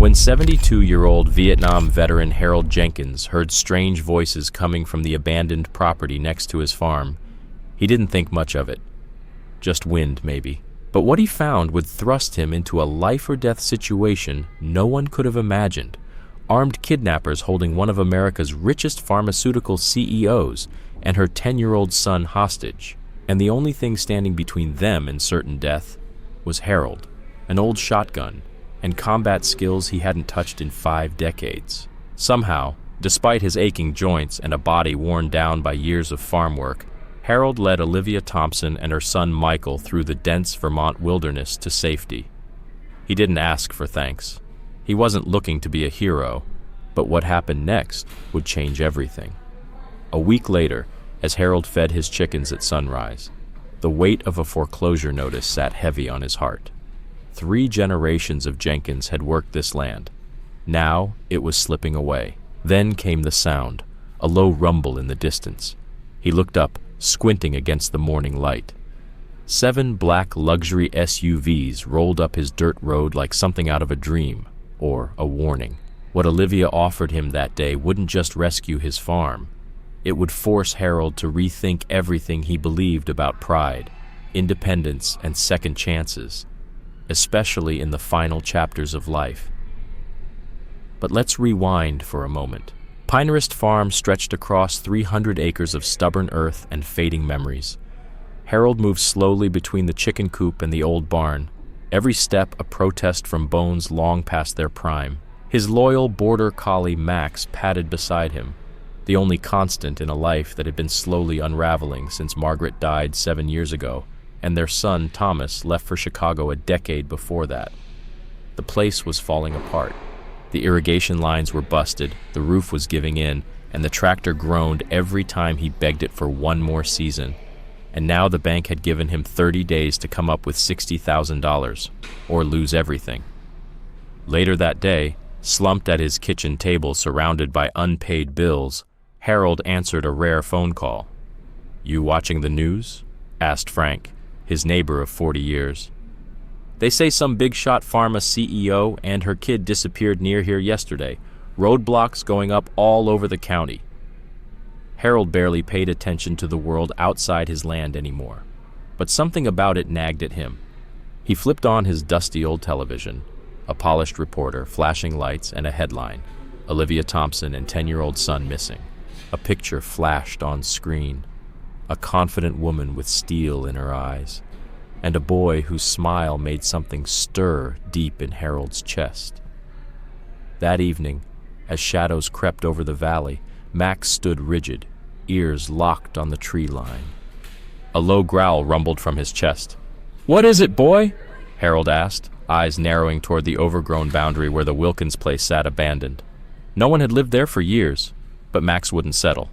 When 72-year-old Vietnam veteran Harold Jenkins heard strange voices coming from the abandoned property next to his farm, he didn't think much of it. Just wind, maybe. But what he found would thrust him into a life-or-death situation no one could have imagined. Armed kidnappers holding one of America's richest pharmaceutical CEOs and her 10-year-old son hostage. And the only thing standing between them and certain death was Harold, an old shotgun, and combat skills he hadn't touched in 5 decades. Somehow, despite his aching joints and a body worn down by years of farm work, Harold led Olivia Thompson and her son Michael through the dense Vermont wilderness to safety. He didn't ask for thanks. He wasn't looking to be a hero, but what happened next would change everything. A week later, as Harold fed his chickens at sunrise, the weight of a foreclosure notice sat heavy on his heart. 3 generations of Jenkins had worked this land. Now it was slipping away. Then came the sound, a low rumble in the distance. He looked up, squinting against the morning light. 7 black luxury SUVs rolled up his dirt road like something out of a dream, or a warning. What Olivia offered him that day wouldn't just rescue his farm. It would force Harold to rethink everything he believed about pride, independence, and second chances, especially in the final chapters of life. But let's rewind for a moment. Pinerist Farm stretched across 300 acres of stubborn earth and fading memories. Harold moved slowly between the chicken coop and the old barn, every step a protest from bones long past their prime. His loyal border collie Max padded beside him, the only constant in a life that had been slowly unraveling since Margaret died 7 years ago, and their son Thomas left for Chicago a decade before that. The place was falling apart. The irrigation lines were busted, the roof was giving in, and the tractor groaned every time he begged it for one more season. And now the bank had given him 30 days to come up with $60,000, or lose everything. Later that day, slumped at his kitchen table surrounded by unpaid bills, Harold answered a rare phone call. "You watching the news?" asked Frank, his neighbor of 40 years. "They say some big-shot pharma CEO and her kid disappeared near here yesterday. Roadblocks going up all over the county." Harold barely paid attention to the world outside his land anymore, but something about it nagged at him. He flipped on his dusty old television, a polished reporter, flashing lights, and a headline: Olivia Thompson and 10-year-old son missing. A picture flashed on screen. A confident woman with steel in her eyes, and a boy whose smile made something stir deep in Harold's chest. That evening, as shadows crept over the valley, Max stood rigid, ears locked on the tree line. A low growl rumbled from his chest. "What is it, boy?" Harold asked, eyes narrowing toward the overgrown boundary where the Wilkins place sat abandoned. No one had lived there for years, but Max wouldn't settle.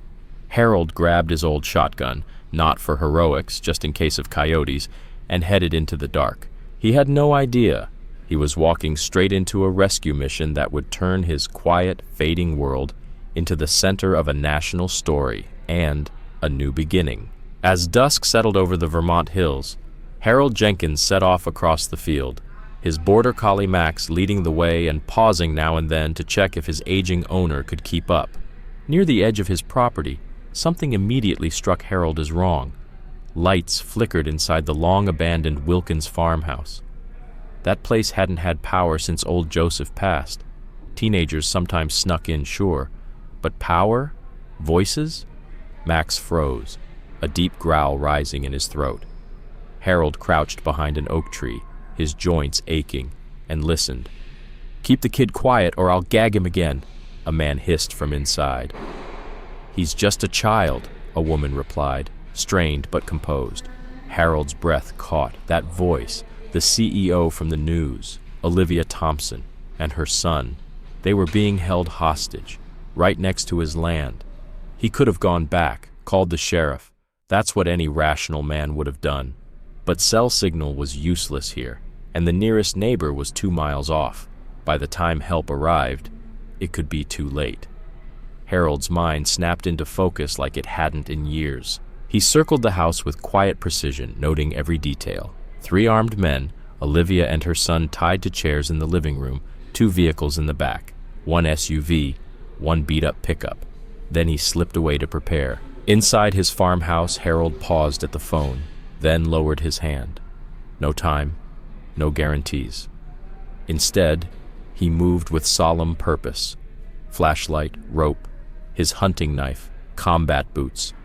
Harold grabbed his old shotgun, not for heroics, just in case of coyotes, and headed into the dark. He had no idea. He was walking straight into a rescue mission that would turn his quiet, fading world into the center of a national story and a new beginning. As dusk settled over the Vermont hills, Harold Jenkins set off across the field, his border collie Max leading the way and pausing now and then to check if his aging owner could keep up. Near the edge of his property, something immediately struck Harold as wrong. Lights flickered inside the long-abandoned Wilkins farmhouse. That place hadn't had power since old Joseph passed. Teenagers sometimes snuck in, sure, but power? Voices? Max froze, a deep growl rising in his throat. Harold crouched behind an oak tree, his joints aching, and listened. "Keep the kid quiet or I'll gag him again," a man hissed from inside. "He's just a child," a woman replied, strained but composed. Harold's breath caught. That voice, the CEO from the news, Olivia Thompson, and her son. They were being held hostage, right next to his land. He could have gone back, called the sheriff. That's what any rational man would have done. But cell signal was useless here, and the nearest neighbor was 2 miles off. By the time help arrived, it could be too late. Harold's mind snapped into focus like it hadn't in years. He circled the house with quiet precision, noting every detail. 3 armed men, Olivia and her son tied to chairs in the living room, 2 vehicles in the back, 1 SUV, 1 beat-up pickup. Then he slipped away to prepare. Inside his farmhouse, Harold paused at the phone, then lowered his hand. No time, no guarantees. Instead, he moved with solemn purpose. Flashlight, rope, his hunting knife, combat boots.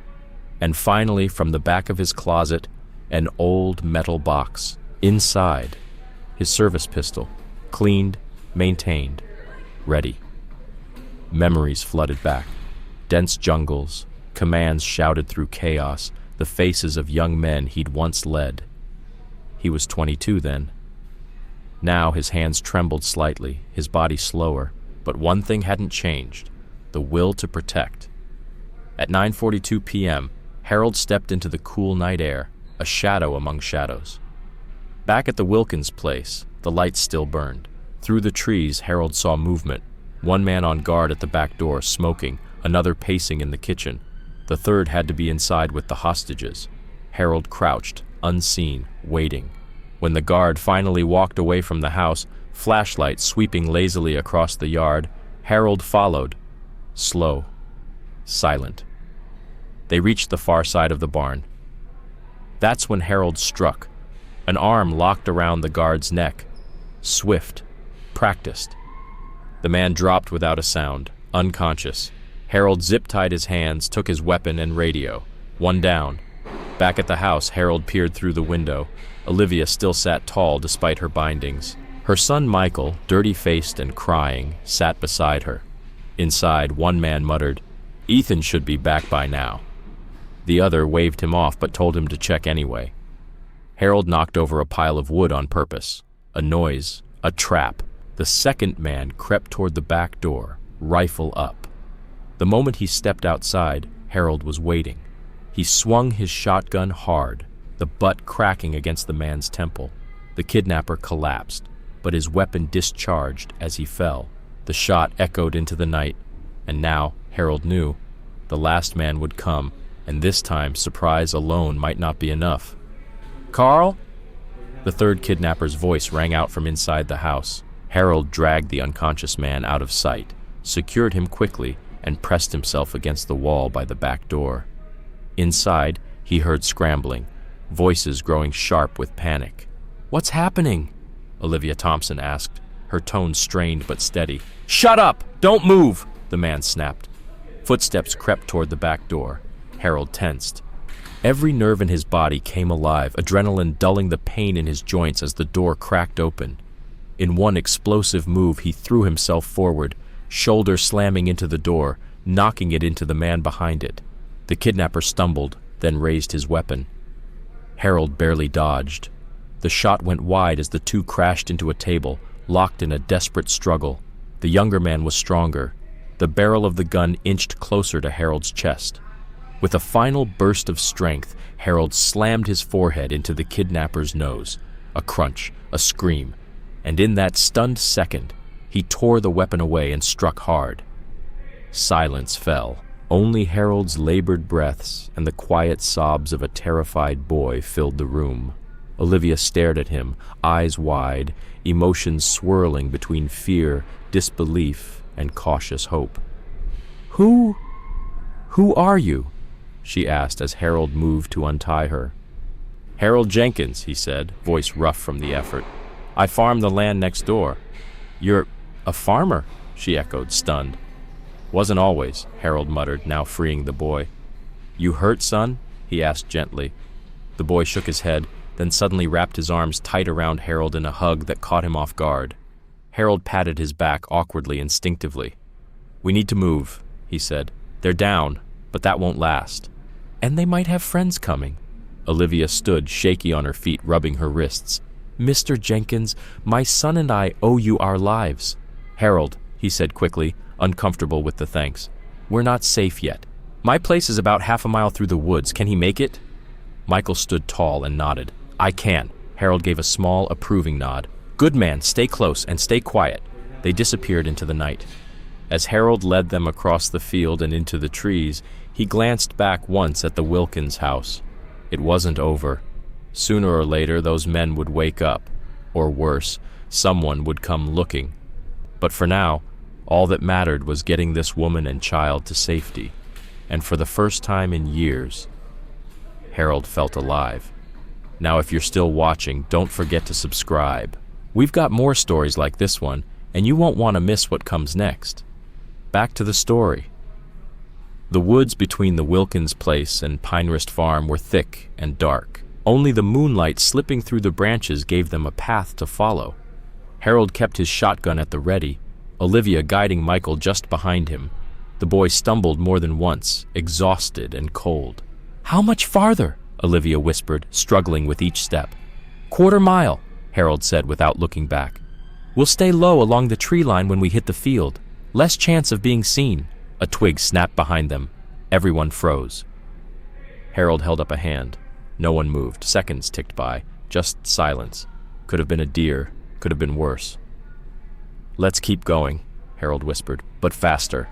And finally, from the back of his closet, an old metal box. Inside, his service pistol, cleaned, maintained, ready. Memories flooded back. Dense jungles, commands shouted through chaos, the faces of young men he'd once led. He was 22 then. Now his hands trembled slightly, his body slower, but one thing hadn't changed, the will to protect. At 9:42 p.m., Harold stepped into the cool night air, a shadow among shadows. Back at the Wilkins place, the lights still burned. Through the trees, Harold saw movement. One man on guard at the back door, smoking, another pacing in the kitchen. The third had to be inside with the hostages. Harold crouched, unseen, waiting. When the guard finally walked away from the house, flashlight sweeping lazily across the yard, Harold followed, slow, silent. They reached the far side of the barn. That's when Harold struck. An arm locked around the guard's neck. Swift, practiced. The man dropped without a sound, unconscious. Harold zip-tied his hands, took his weapon and radio. One down. Back at the house, Harold peered through the window. Olivia still sat tall despite her bindings. Her son Michael, dirty-faced and crying, sat beside her. Inside, one man muttered, "Ethan should be back by now." The other waved him off but told him to check anyway. Harold knocked over a pile of wood on purpose. A noise, a trap. The second man crept toward the back door, rifle up. The moment he stepped outside, Harold was waiting. He swung his shotgun hard, the butt cracking against the man's temple. The kidnapper collapsed, but his weapon discharged as he fell. The shot echoed into the night, and now, Harold knew, the last man would come, and this time surprise alone might not be enough. "Carl?" The third kidnapper's voice rang out from inside the house. Harold dragged the unconscious man out of sight, secured him quickly, and pressed himself against the wall by the back door. Inside, he heard scrambling, voices growing sharp with panic. "What's happening?" Olivia Thompson asked, her tone strained but steady. "Shut up! Don't move!" the man snapped. Footsteps crept toward the back door. Harold tensed. Every nerve in his body came alive, adrenaline dulling the pain in his joints as the door cracked open. In one explosive move, he threw himself forward, shoulder slamming into the door, knocking it into the man behind it. The kidnapper stumbled, then raised his weapon. Harold barely dodged. The shot went wide as the two crashed into a table, locked in a desperate struggle. The younger man was stronger. The barrel of the gun inched closer to Harold's chest. With a final burst of strength, Harold slammed his forehead into the kidnapper's nose. A crunch, a scream, and in that stunned second, he tore the weapon away and struck hard. Silence fell. Only Harold's labored breaths and the quiet sobs of a terrified boy filled the room. Olivia stared at him, eyes wide, emotions swirling between fear, disbelief, and cautious hope. Who are you?" she asked as Harold moved to untie her. "Harold Jenkins," he said, voice rough from the effort. "I farm the land next door." "You're a farmer?" she echoed, stunned. "Wasn't always," Harold muttered, now freeing the boy. "You hurt, son?" he asked gently. The boy shook his head, then suddenly wrapped his arms tight around Harold in a hug that caught him off guard. Harold patted his back awkwardly, instinctively. "We need to move," he said. "They're down, but that won't last." "And they might have friends coming." Olivia stood, shaky on her feet, rubbing her wrists. "Mr. Jenkins, my son and I owe you our lives." "Harold," he said quickly, uncomfortable with the thanks. "We're not safe yet. My place is about half a mile through the woods. Can he make it?" Michael stood tall and nodded. "I can." Harold gave a small, approving nod. "Good man, stay close and stay quiet." They disappeared into the night. As Harold led them across the field and into the trees, he glanced back once at the Wilkins house. It wasn't over. Sooner or later, those men would wake up. Or worse, someone would come looking. But for now, all that mattered was getting this woman and child to safety. And for the first time in years, Harold felt alive. Now, if you're still watching, don't forget to subscribe. We've got more stories like this one, and you won't want to miss what comes next. Back to the story. The woods between the Wilkins place and Pinehurst Farm were thick and dark. Only the moonlight slipping through the branches gave them a path to follow. Harold kept his shotgun at the ready, Olivia guiding Michael just behind him. The boy stumbled more than once, exhausted and cold. "How much farther?" Olivia whispered, struggling with each step. "Quarter mile," Harold said without looking back. "We'll stay low along the tree line when we hit the field. Less chance of being seen." A twig snapped behind them. Everyone froze. Harold held up a hand. No one moved. Seconds ticked by. Just silence. Could have been a deer. Could have been worse. "Let's keep going," Harold whispered, "but faster."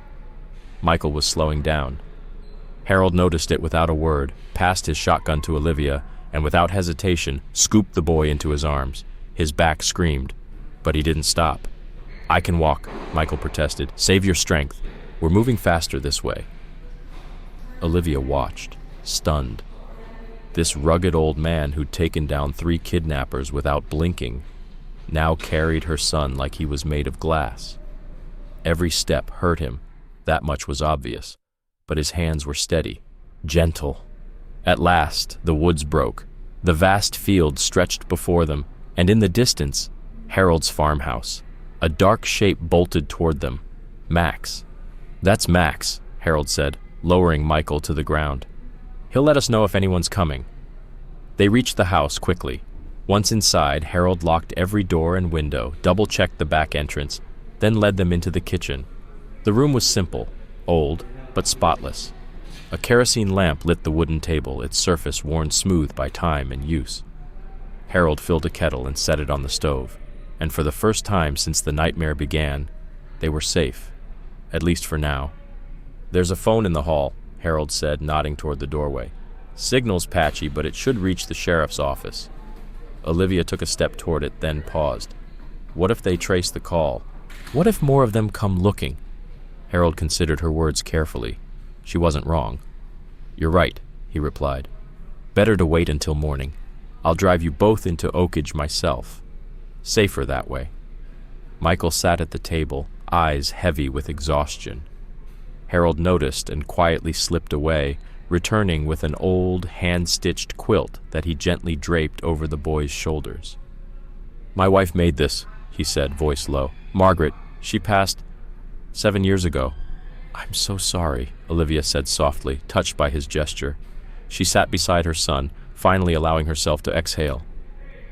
Michael was slowing down. Harold noticed it without a word, passed his shotgun to Olivia, and without hesitation, scooped the boy into his arms. His back screamed, but he didn't stop. "I can walk," Michael protested. "Save your strength. We're moving faster this way." Olivia watched, stunned. This rugged old man who'd taken down 3 kidnappers without blinking now carried her son like he was made of glass. Every step hurt him, that much was obvious, but his hands were steady, gentle. At last, the woods broke. The vast field stretched before them, and in the distance, Harold's farmhouse. A dark shape bolted toward them. Max. "That's Max," Harold said, lowering Michael to the ground. "He'll let us know if anyone's coming." They reached the house quickly. Once inside, Harold locked every door and window, double-checked the back entrance, then led them into the kitchen. The room was simple, old, but spotless. A kerosene lamp lit the wooden table, its surface worn smooth by time and use. Harold filled a kettle and set it on the stove, and for the first time since the nightmare began, they were safe, at least for now. "There's a phone in the hall," Harold said, nodding toward the doorway. "Signal's patchy, but it should reach the sheriff's office." Olivia took a step toward it, then paused. What if they trace the call? What if more of them come looking? Harold considered her words carefully. She wasn't wrong. "You're right," he replied. "Better to wait until morning. I'll drive you both into Oakage myself. Safer that way." Michael sat at the table, eyes heavy with exhaustion. Harold noticed and quietly slipped away, returning with an old, hand-stitched quilt that he gently draped over the boy's shoulders. "My wife made this," he said, voice low. "Margaret, she passed 7 years ago." "I'm so sorry," Olivia said softly, touched by his gesture. She sat beside her son, finally allowing herself to exhale.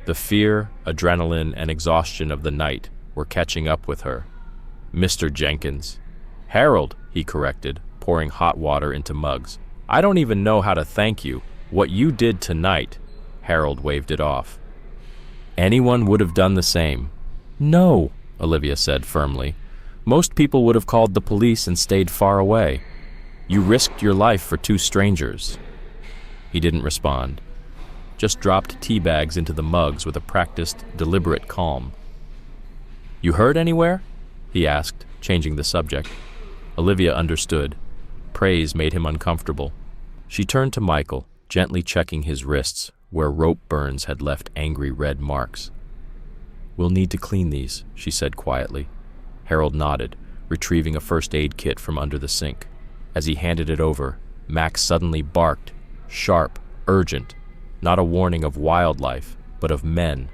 The fear, adrenaline, and exhaustion of the night were catching up with her. "Mr. Jenkins." "Harold," he corrected, pouring hot water into mugs. "I don't even know how to thank you. What you did tonight," Harold waved it off. "Anyone would have done the same." "No," Olivia said firmly. "Most people would have called the police and stayed far away. You risked your life for 2 strangers." He didn't respond, just dropped tea bags into the mugs with a practiced, deliberate calm. "You hurt anywhere?" he asked, changing the subject. Olivia understood. Praise made him uncomfortable. She turned to Michael, gently checking his wrists, where rope burns had left angry red marks. "We'll need to clean these," she said quietly. Harold nodded, retrieving a first aid kit from under the sink. As he handed it over, Max suddenly barked, sharp, urgent, not a warning of wildlife, but of men.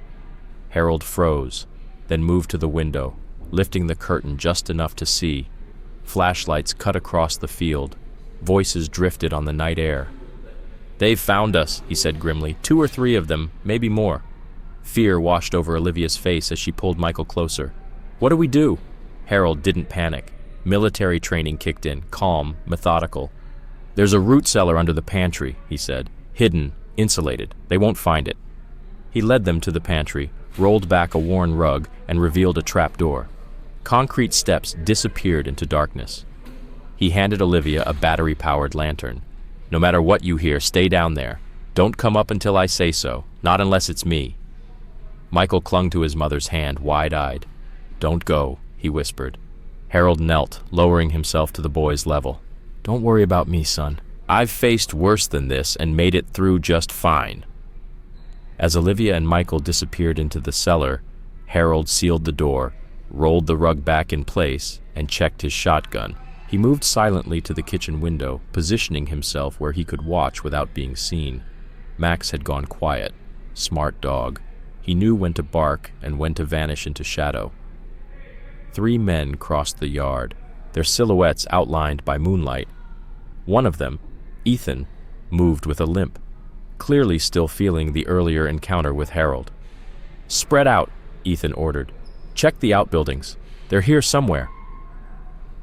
Harold froze, then moved to the window, lifting the curtain just enough to see. Flashlights cut across the field. Voices drifted on the night air. "They've found us," he said grimly. 2 or 3 of them, maybe more. Fear washed over Olivia's face as she pulled Michael closer. "What do we do?" Harold didn't panic. Military training kicked in, calm, methodical. "There's a root cellar under the pantry," he said. "Hidden, insulated. They won't find it." He led them to the pantry, rolled back a worn rug, and revealed a trap door. Concrete steps disappeared into darkness. He handed Olivia a battery-powered lantern. "No matter what you hear, stay down there. Don't come up until I say so, not unless it's me." Michael clung to his mother's hand, wide-eyed. "Don't go," he whispered. Harold knelt, lowering himself to the boy's level. "Don't worry about me, son. I've faced worse than this and made it through just fine." As Olivia and Michael disappeared into the cellar, Harold sealed the door, rolled the rug back in place, and checked his shotgun. He moved silently to the kitchen window, positioning himself where he could watch without being seen. Max had gone quiet. Smart dog. He knew when to bark and when to vanish into shadow. 3 men crossed the yard, their silhouettes outlined by moonlight. One of them, Ethan, moved with a limp, clearly still feeling the earlier encounter with Harold. "Spread out," Ethan ordered. "Check the outbuildings. They're here somewhere."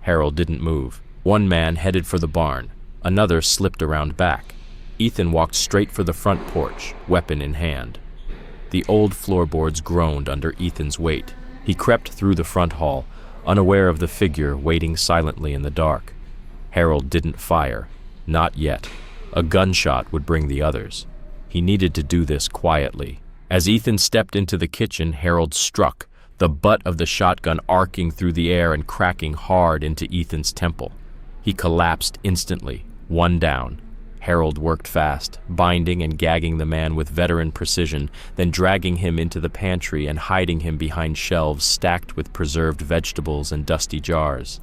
Harold didn't move. One man headed for the barn. Another slipped around back. Ethan walked straight for the front porch, weapon in hand. The old floorboards groaned under Ethan's weight. He crept through the front hall, unaware of the figure waiting silently in the dark. Harold didn't fire. Not yet. A gunshot would bring the others. He needed to do this quietly. As Ethan stepped into the kitchen, Harold struck, the butt of the shotgun arcing through the air and cracking hard into Ethan's temple. He collapsed instantly, one down. Harold worked fast, binding and gagging the man with veteran precision, then dragging him into the pantry and hiding him behind shelves stacked with preserved vegetables and dusty jars.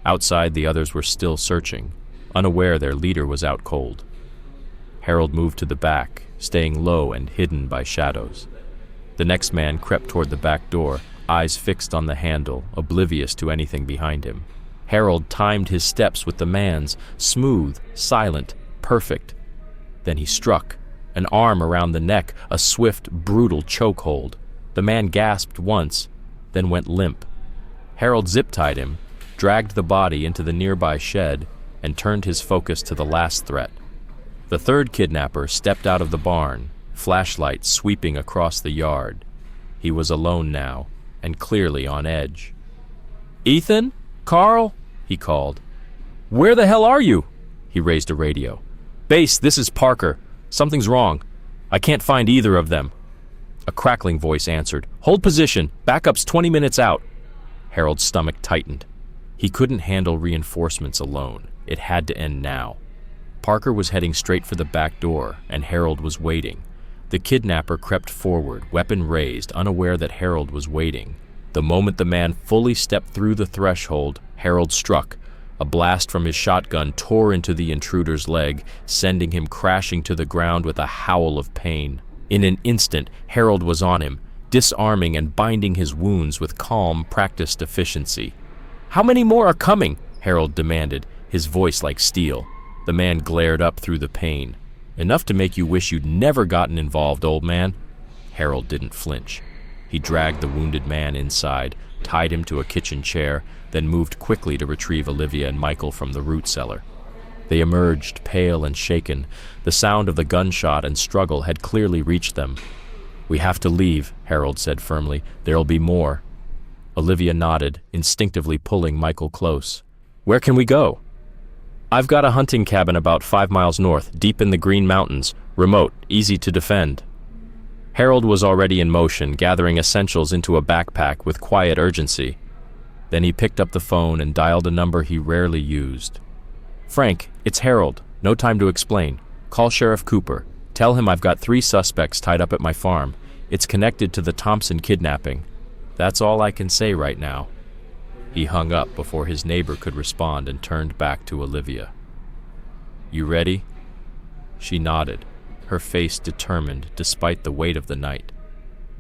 Outside, the others were still searching, unaware their leader was out cold. Harold moved to the back, staying low and hidden by shadows. The next man crept toward the back door, eyes fixed on the handle, oblivious to anything behind him. Harold timed his steps with the man's, smooth, silent, perfect. Then he struck, an arm around the neck, a swift, brutal chokehold. The man gasped once, then went limp. Harold zip-tied him, dragged the body into the nearby shed, and turned his focus to the last threat. The third kidnapper stepped out of the barn, flashlight sweeping across the yard. He was alone now, and clearly on edge. "Ethan? Carl?" he called. "Where the hell are you?" He raised a radio. "Base, this is Parker. Something's wrong. I can't find either of them." A crackling voice answered. "Hold position. Backup's 20 minutes out." Harold's stomach tightened. He couldn't handle reinforcements alone. It had to end now. Parker was heading straight for the back door, and Harold was waiting. The kidnapper crept forward, weapon raised, unaware that Harold was waiting. The moment the man fully stepped through the threshold, Harold struck. A blast from his shotgun tore into the intruder's leg, sending him crashing to the ground with a howl of pain. In an instant, Harold was on him, disarming and binding his wounds with calm, practiced efficiency. "How many more are coming?" Harold demanded, his voice like steel. The man glared up through the pain. "Enough to make you wish you'd never gotten involved, old man." Harold didn't flinch. He dragged the wounded man inside, tied him to a kitchen chair, then moved quickly to retrieve Olivia and Michael from the root cellar. They emerged, pale and shaken. The sound of the gunshot and struggle had clearly reached them. "We have to leave," Harold said firmly. "There'll be more." Olivia nodded, instinctively pulling Michael close. "Where can we go?" "I've got a hunting cabin about 5 miles north, deep in the Green Mountains, remote, easy to defend." Harold was already in motion, gathering essentials into a backpack with quiet urgency. Then he picked up the phone and dialed a number he rarely used. "Frank, it's Harold. No time to explain. Call Sheriff Cooper. Tell him I've got 3 suspects tied up at my farm. It's connected to the Thompson kidnapping. That's all I can say right now." He hung up before his neighbor could respond and turned back to Olivia. "You ready?" She nodded, her face determined despite the weight of the night.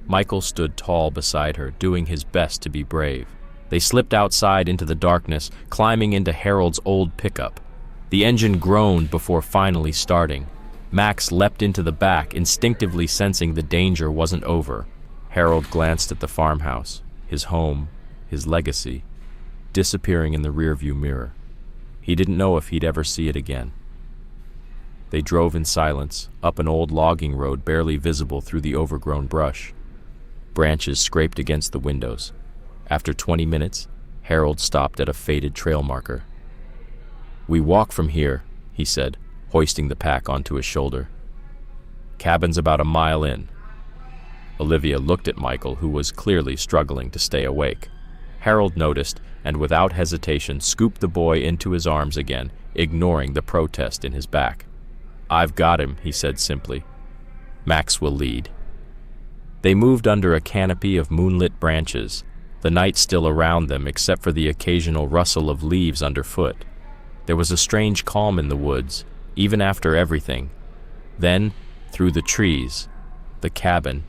Michael stood tall beside her, doing his best to be brave. They slipped outside into the darkness, climbing into Harold's old pickup. The engine groaned before finally starting. Max leapt into the back, instinctively sensing the danger wasn't over. Harold glanced at the farmhouse, his home, his legacy, disappearing in the rearview mirror. He didn't know if he'd ever see it again. They drove in silence, up an old logging road barely visible through the overgrown brush. Branches scraped against the windows. After 20 minutes, Harold stopped at a faded trail marker. "We walk from here," he said, hoisting the pack onto his shoulder. "Cabin's about a mile in." Olivia looked at Michael, who was clearly struggling to stay awake. Harold noticed and without hesitation scooped the boy into his arms again, ignoring the protest in his back. "I've got him," he said simply. "Max will lead." They moved under a canopy of moonlit branches, the night still around them except for the occasional rustle of leaves underfoot. There was a strange calm in the woods, even after everything. Then, through the trees, the cabin.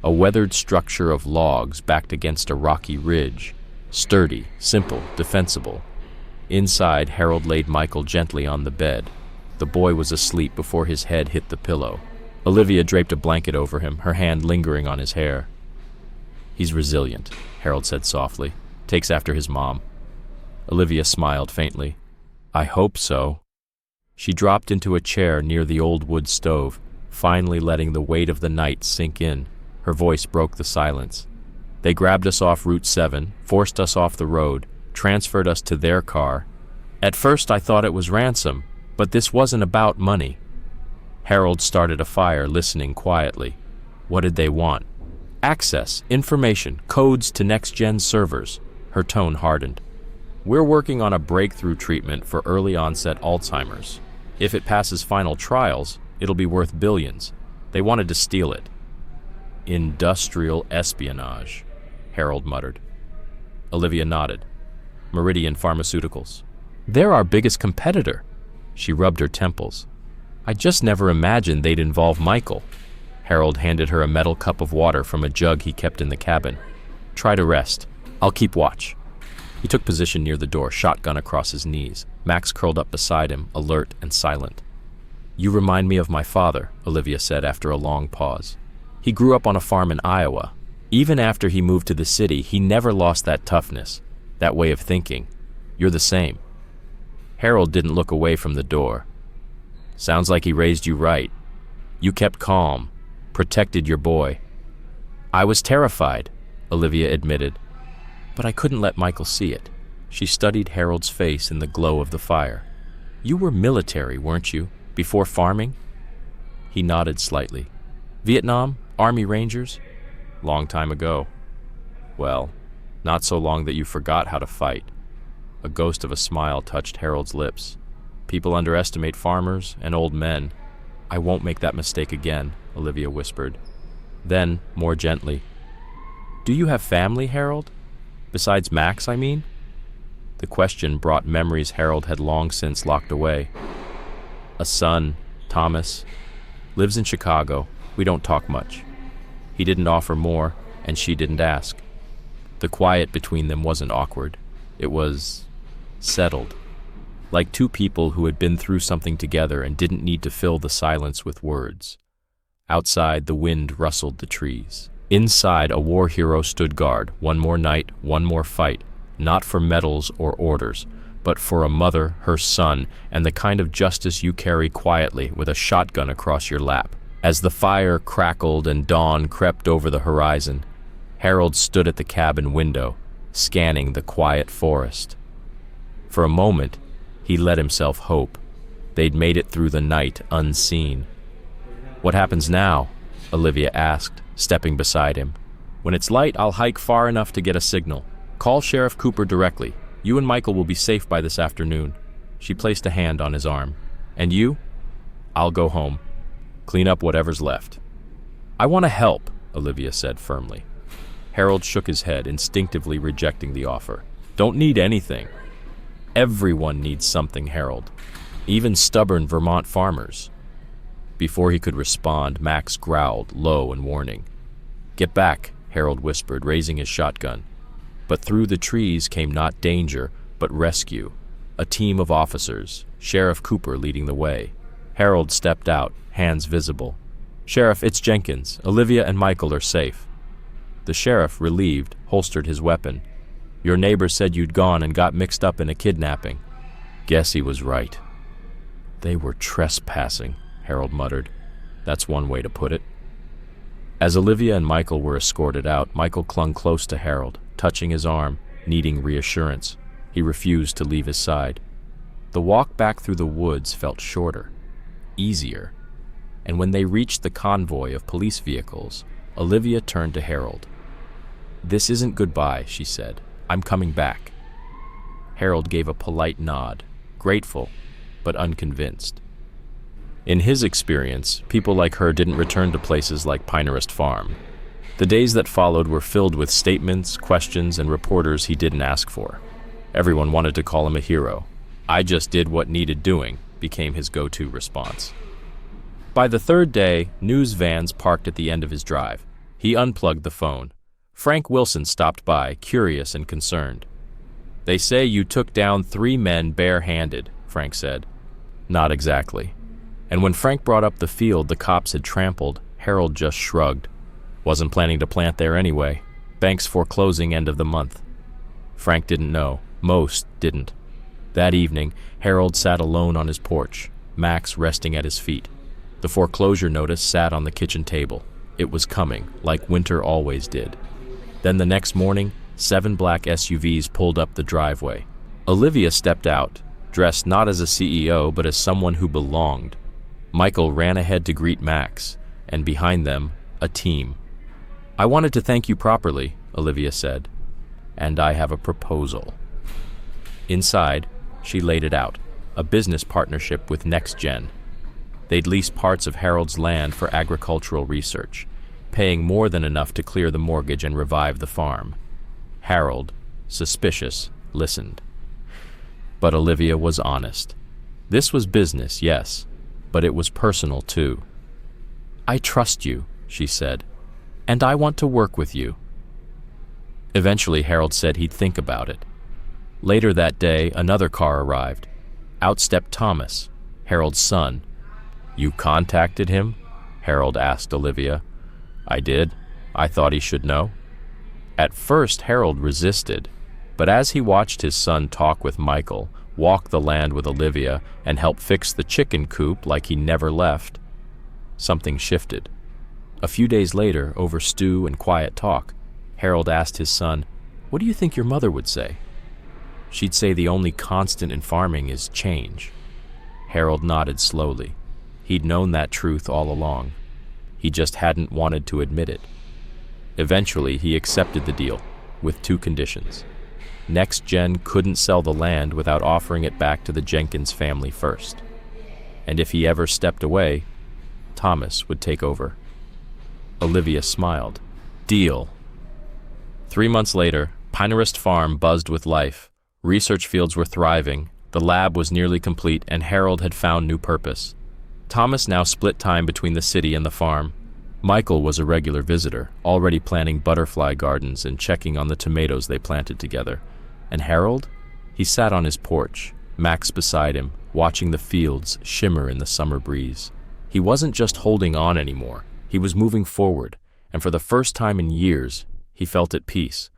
A weathered structure of logs backed against a rocky ridge. Sturdy, simple, defensible. Inside, Harold laid Michael gently on the bed. The boy was asleep before his head hit the pillow. Olivia draped a blanket over him, her hand lingering on his hair. "He's resilient," Harold said softly. "Takes after his mom." Olivia smiled faintly. "I hope so." She dropped into a chair near the old wood stove, finally letting the weight of the night sink in. Her voice broke the silence. "They grabbed us off Route 7, forced us off the road, transferred us to their car. At first I thought it was ransom, but this wasn't about money." Harold started a fire, listening quietly. What did they want? "Access, information, codes to next-gen servers." Her tone hardened. "We're working on a breakthrough treatment for early-onset Alzheimer's. If it passes final trials, it'll be worth billions. They wanted to steal it." "Industrial espionage," Harold muttered. Olivia nodded. "Meridian Pharmaceuticals. They're our biggest competitor." She rubbed her temples. "I just never imagined they'd involve Michael." Harold handed her a metal cup of water from a jug he kept in the cabin. "Try to rest. I'll keep watch." He took position near the door, shotgun across his knees. Max curled up beside him, alert and silent. "You remind me of my father," Olivia said after a long pause. "He grew up on a farm in Iowa. Even after he moved to the city, he never lost that toughness, that way of thinking. You're the same." Harold didn't look away from the door. "Sounds like he raised you right. You kept calm, protected your boy." "I was terrified," Olivia admitted, "but I couldn't let Michael see it." She studied Harold's face in the glow of the fire. "You were military, weren't you, before farming?" He nodded slightly. "Vietnam? Army Rangers?" "Long time ago." "Well, not so long that you forgot how to fight." A ghost of a smile touched Harold's lips. "People underestimate farmers and old men." "I won't make that mistake again," Olivia whispered. Then, more gently, "Do you have family, Harold? Besides Max, I mean?" The question brought memories Harold had long since locked away. "A son, Thomas. Lives in Chicago. We don't talk much." He didn't offer more, and she didn't ask. The quiet between them wasn't awkward. It was settled. Like two people who had been through something together and didn't need to fill the silence with words. Outside, the wind rustled the trees. Inside, a war hero stood guard. One more night, one more fight. Not for medals or orders, but for a mother, her son, and the kind of justice you carry quietly with a shotgun across your lap. As the fire crackled and dawn crept over the horizon, Harold stood at the cabin window, scanning the quiet forest. For a moment, he let himself hope. They'd made it through the night unseen. "What happens now?" Olivia asked, stepping beside him. "When it's light, I'll hike far enough to get a signal. Call Sheriff Cooper directly. You and Michael will be safe by this afternoon." She placed a hand on his arm. "And you?" "I'll go home. Clean up whatever's left." "I want to help," Olivia said firmly. Harold shook his head, instinctively rejecting the offer. "Don't need anything." "Everyone needs something, Harold. Even stubborn Vermont farmers." Before he could respond, Max growled, low and warning. "Get back," Harold whispered, raising his shotgun. But through the trees came not danger, but rescue. A team of officers, Sheriff Cooper leading the way. Harold stepped out, hands visible. "Sheriff, it's Jenkins. Olivia and Michael are safe." The sheriff, relieved, holstered his weapon. "Your neighbor said you'd gone and got mixed up in a kidnapping." "Guess he was right." "They were trespassing," Harold muttered. "That's one way to put it." As Olivia and Michael were escorted out, Michael clung close to Harold, touching his arm, needing reassurance. He refused to leave his side. The walk back through the woods felt shorter, easier, and when they reached the convoy of police vehicles, Olivia turned to Harold. "This isn't goodbye," she said. I'm coming back. Harold gave a polite nod, grateful, but unconvinced. In his experience, people like her didn't return to places like Pinehurst Farm. The days that followed were filled with statements, questions, and reporters he didn't ask for. Everyone wanted to call him a hero. "I just did what needed doing," became his go-to response. By the third day, news vans parked at the end of his drive. He unplugged the phone. Frank Wilson stopped by, curious and concerned. "They say you took down 3 men bare-handed," Frank said. "Not exactly." And when Frank brought up the field the cops had trampled, Harold just shrugged. "Wasn't planning to plant there anyway. Bank's foreclosing end of the month." Frank didn't know. Most didn't. That evening, Harold sat alone on his porch, Max resting at his feet. The foreclosure notice sat on the kitchen table. It was coming, like winter always did. Then the next morning, 7 black SUVs pulled up the driveway. Olivia stepped out, dressed not as a CEO but as someone who belonged. Michael ran ahead to greet Max, and behind them, a team. "I wanted to thank you properly," Olivia said. "And I have a proposal." Inside, she laid it out, a business partnership with NextGen. They'd lease parts of Harold's land for agricultural research, paying more than enough to clear the mortgage and revive the farm. Harold, suspicious, listened. But Olivia was honest. This was business, yes, but it was personal too. "I trust you," she said, "and I want to work with you." Eventually, Harold said he'd think about it. Later that day, another car arrived. Out stepped Thomas, Harold's son. "You contacted him?" Harold asked Olivia. "I did. I thought he should know." At first, Harold resisted, but as he watched his son talk with Michael, walk the land with Olivia, and help fix the chicken coop like he never left, something shifted. A few days later, over stew and quiet talk, Harold asked his son, "What do you think your mother would say?" "She'd say the only constant in farming is change." Harold nodded slowly. He'd known that truth all along. He just hadn't wanted to admit it. Eventually, he accepted the deal, with 2 conditions. NextGen couldn't sell the land without offering it back to the Jenkins family first. And if he ever stepped away, Thomas would take over. Olivia smiled. Deal. 3 months later, Pinehurst Farm buzzed with life. Research fields were thriving, the lab was nearly complete, and Harold had found new purpose. Thomas now split time between the city and the farm. Michael was a regular visitor, already planting butterfly gardens and checking on the tomatoes they planted together. And Harold? He sat on his porch, Max beside him, watching the fields shimmer in the summer breeze. He wasn't just holding on anymore, he was moving forward, and for the first time in years, he felt at peace.